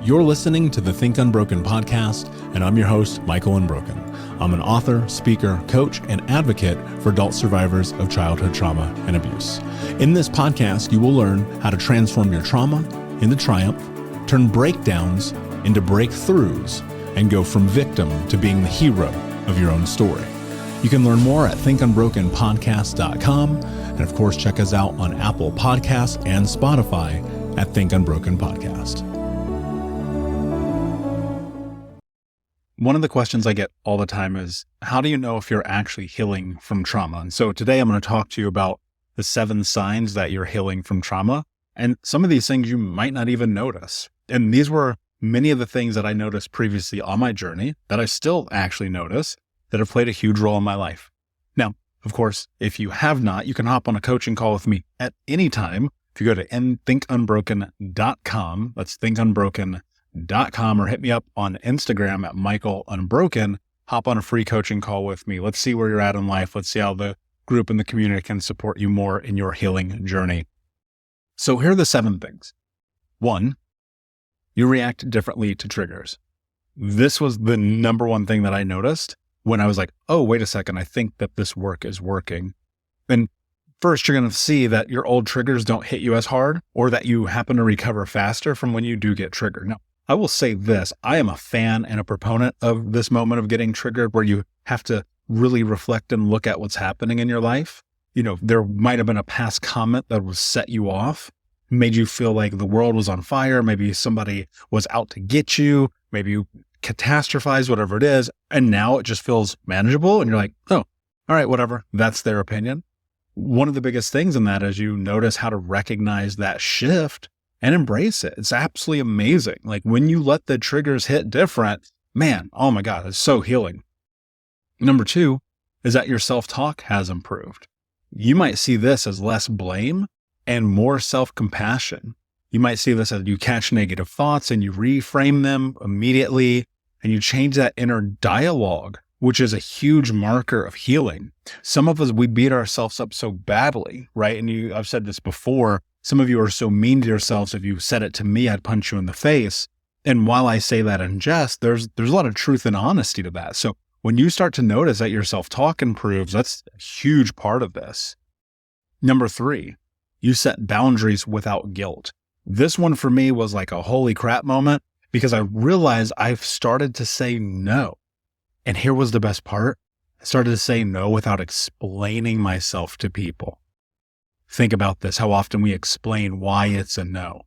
You're listening to the Think Unbroken podcast, and I'm your host, Michael Unbroken. I'm an author, speaker, coach, and advocate for adult survivors of childhood trauma and abuse. In this podcast, you will learn how to transform your trauma into triumph, turn breakdowns into breakthroughs, and go from victim to being the hero of your own story. You can learn more at thinkunbrokenpodcast.com, and of course, check us out on Apple Podcasts and Spotify at Think Unbroken Podcast. One of the questions I get all the time is, how do you know if you're actually healing from trauma? And so today I'm going to talk to you about the 7 signs that you're healing from trauma. And some of these things you might not even notice. And these were many of the things that I noticed previously on my journey that I still actually notice that have played a huge role in my life. Now, of course, if you have not, you can hop on a coaching call with me at any time. If you go to thinkunbroken.com, that's thinkunbroken.com, or hit me up on Instagram at Michael Unbroken, hop on a free coaching call with me. Let's see where you're at in life. Let's see how the group and the community can support you more in your healing journey. So here are the 7 things. 1, you react differently to triggers. This was the number one thing that I noticed when I was like, oh, wait a second, I think that this work is working. And first, you're going to see that your old triggers don't hit you as hard, or that you happen to recover faster from when you do get triggered. Now, I will say this, I am a fan and a proponent of this moment of getting triggered where you have to really reflect and look at what's happening in your life. You know, there might have been a past comment that was set you off, made you feel like the world was on fire. Maybe somebody was out to get you. Maybe you catastrophized, whatever it is. And now it just feels manageable. And you're like, oh, all right, whatever. That's their opinion. One of the biggest things in that is you notice how to recognize that shift and embrace it. It's absolutely amazing. Like when you let the triggers hit different, man, oh my God, it's so healing. Number 2 is that your self-talk has improved. You might see this as less blame and more self-compassion. You might see this as you catch negative thoughts and you reframe them immediately and you change that inner dialogue, which is a huge marker of healing. Some of us, we beat ourselves up so badly, right? And I've said this before, some of you are so mean to yourselves. If you said it to me, I'd punch you in the face. And while I say that in jest, there's a lot of truth and honesty to that. So when you start to notice that your self-talk improves, that's a huge part of this. Number 3, you set boundaries without guilt. This one for me was like a holy crap moment because I realized I've started to say no. And here was the best part. I started to say no without explaining myself to people. Think about this, how often we explain why it's a no.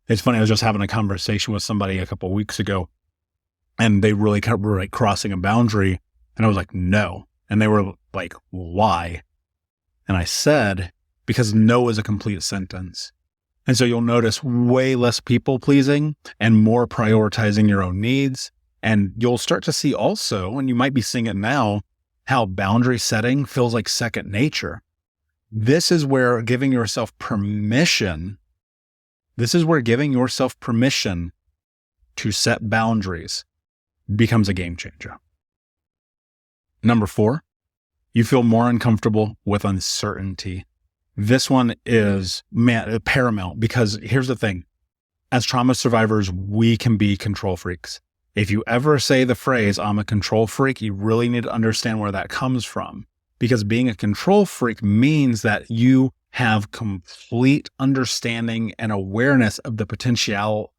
It's funny, I was just having a conversation with somebody a couple of weeks ago, and they really were like crossing a boundary, and I was like, no. And they were like, why? And I said, because no is a complete sentence. And so you'll notice way less people pleasing and more prioritizing your own needs. And you'll start to see also, and you might be seeing it now, how boundary setting feels like second nature. This is where giving yourself permission to set boundaries becomes a game changer. Number 4, you feel more uncomfortable with uncertainty. This one is paramount because here's the thing. As trauma survivors, we can be control freaks. If you ever say the phrase, I'm a control freak, you really need to understand where that comes from. Because being a control freak means that you have complete understanding and awareness of the potential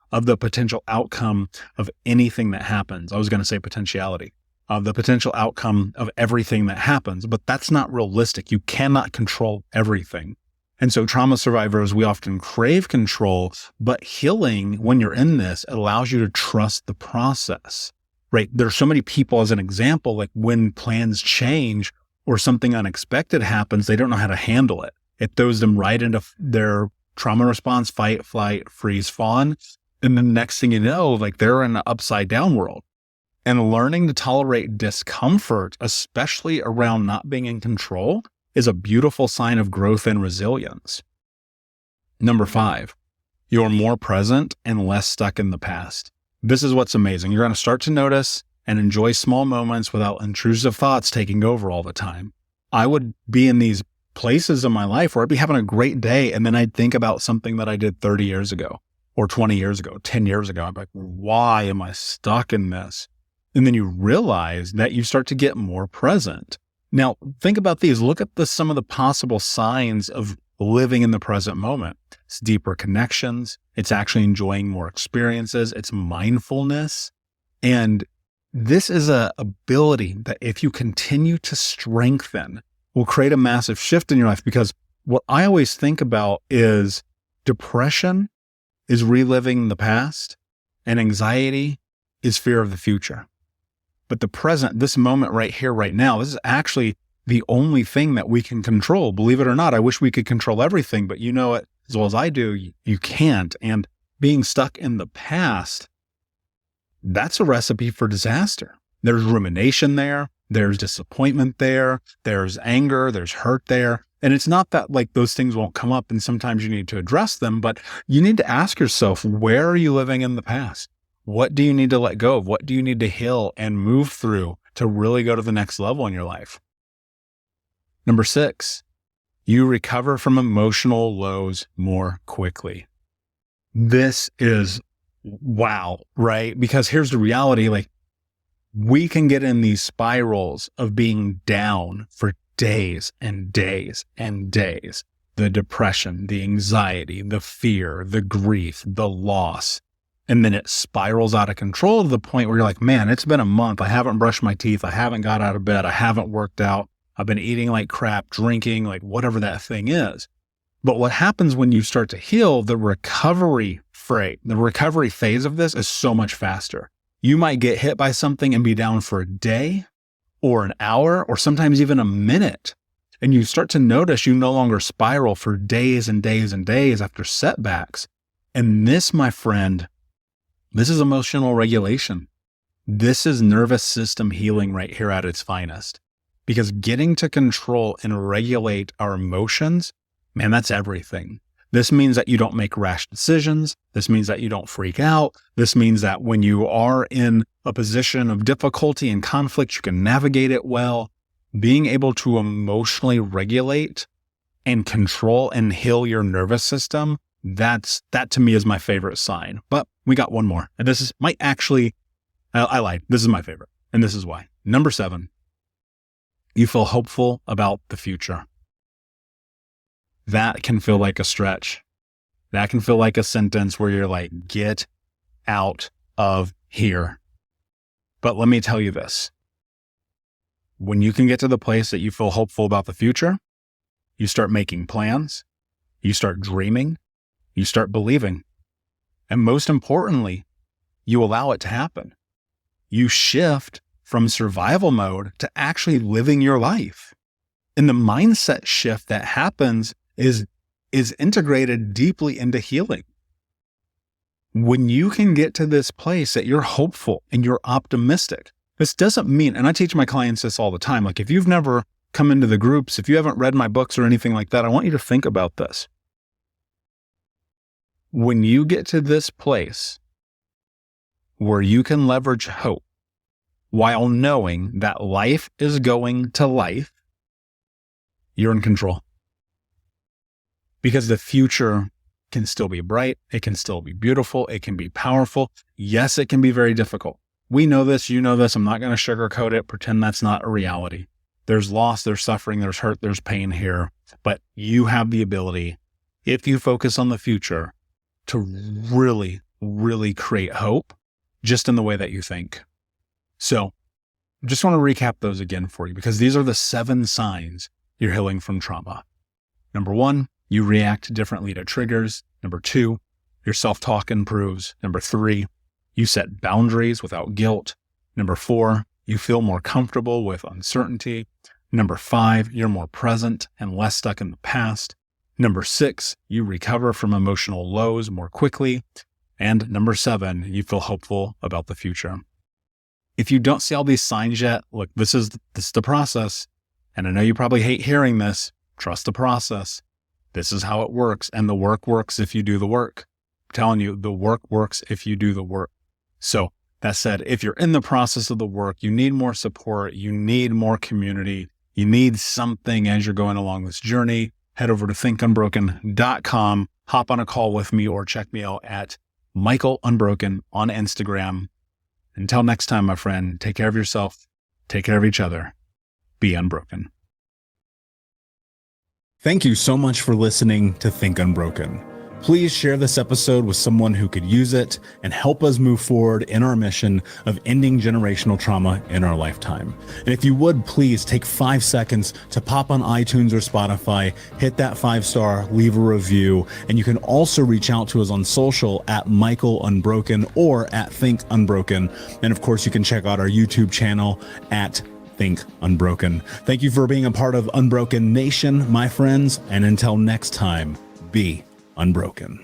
outcome of anything that happens. I was going to say potentiality. Of the potential outcome of everything that happens, but that's not realistic. You cannot control everything. And so trauma survivors, we often crave control, but healing, when you're in this, allows you to trust the process, right? There's so many people, as an example, like when plans change or something unexpected happens, they don't know how to handle it. It throws them right into their trauma response, fight, flight, freeze, fawn. And the next thing you know, like they're in an upside down world. And learning to tolerate discomfort, especially around not being in control, is a beautiful sign of growth and resilience. Number 5, you're more present and less stuck in the past. This is what's amazing. You're going to start to notice and enjoy small moments without intrusive thoughts taking over all the time. I would be in these places in my life where I'd be having a great day, and then I'd think about something that I did 30 years ago. or 20 years ago, 10 years ago. I'm like, why am I stuck in this? And then you realize that you start to get more present. Now, think about these. Look at some of the possible signs of living in the present moment. It's deeper connections. It's actually enjoying more experiences. It's mindfulness. And this is an ability that if you continue to strengthen, will create a massive shift in your life. Because what I always think about is depression is reliving the past and anxiety is fear of the future. But the present, this moment right here, right now, this is actually the only thing that we can control. Believe it or not, I wish we could control everything, but you know it as well as I do, you can't. And being stuck in the past, that's a recipe for disaster. There's rumination there. There's disappointment there. There's anger. There's hurt there. And it's not that like those things won't come up and sometimes you need to address them, but you need to ask yourself, where are you living in the past? What do you need to let go of? What do you need to heal and move through to really go to the next level in your life? Number 6, you recover from emotional lows more quickly. This is wow, right? Because here's the reality, like we can get in these spirals of being down for days and days and days. The depression, the anxiety, the fear, the grief, the loss. And then it spirals out of control to the point where you're like, man, it's been a month. I haven't brushed my teeth. I haven't got out of bed. I haven't worked out. I've been eating like crap, drinking, like whatever that thing is. But what happens when you start to heal, the recovery phase of this is so much faster. You might get hit by something and be down for a day or an hour or sometimes even a minute. And you start to notice you no longer spiral for days and days and days after setbacks. And this, my friend, this is emotional regulation. This is nervous system healing right here at its finest. Because getting to control and regulate our emotions, man, that's everything. This means that you don't make rash decisions. This means that you don't freak out. This means that when you are in a position of difficulty and conflict, you can navigate it well. Being able to emotionally regulate and control and heal your nervous system, that to me is my favorite sign. But we got one more. And this is I lied. This is my favorite. And this is why. Number 7, you feel hopeful about the future. That can feel like a stretch. That can feel like a sentence where you're like, get out of here. But let me tell you this. When you can get to the place that you feel hopeful about the future, you start making plans, you start dreaming, you start believing. And most importantly, you allow it to happen. You shift from survival mode to actually living your life. And the mindset shift that happens is integrated deeply into healing. When you can get to this place that you're hopeful and you're optimistic, this doesn't mean, and I teach my clients this all the time, like if you've never come into the groups, if you haven't read my books or anything like that, I want you to think about this. When you get to this place where you can leverage hope while knowing that life is going to life, you're in control. Because the future can still be bright. It can still be beautiful. It can be powerful. Yes, it can be very difficult. We know this. You know this. I'm not going to sugarcoat it, pretend that's not a reality. There's loss, there's suffering, there's hurt, there's pain here. But you have the ability, if you focus on the future, to really, really create hope just in the way that you think. So just want to recap those again for you, because these are the 7 signs you're healing from trauma. Number 1, you react differently to triggers. Number 2, your self-talk improves. Number 3, you set boundaries without guilt. Number 4, you feel more comfortable with uncertainty. Number 5, you're more present and less stuck in the past. Number 6, you recover from emotional lows more quickly. And number 7, you feel hopeful about the future. If you don't see all these signs yet, look, this is the process. And I know you probably hate hearing this. Trust the process. This is how it works. And the work works if you do the work. I'm telling you, the work works if you do the work. So that said, if you're in the process of the work, you need more support, you need more community, you need something as you're going along this journey, head over to thinkunbroken.com, hop on a call with me, or check me out at Michael Unbroken on Instagram. Until next time, my friend, take care of yourself, take care of each other, be unbroken. Thank you so much for listening to Think Unbroken. Please share this episode with someone who could use it and help us move forward in our mission of ending generational trauma in our lifetime. And if you would, please take 5 seconds to pop on iTunes or Spotify, hit that 5-star, leave a review, and you can also reach out to us on social at Michael Unbroken or at Think Unbroken. And of course, you can check out our YouTube channel at Think Unbroken. Thank you for being a part of Unbroken Nation, my friends, and until next time, be unbroken.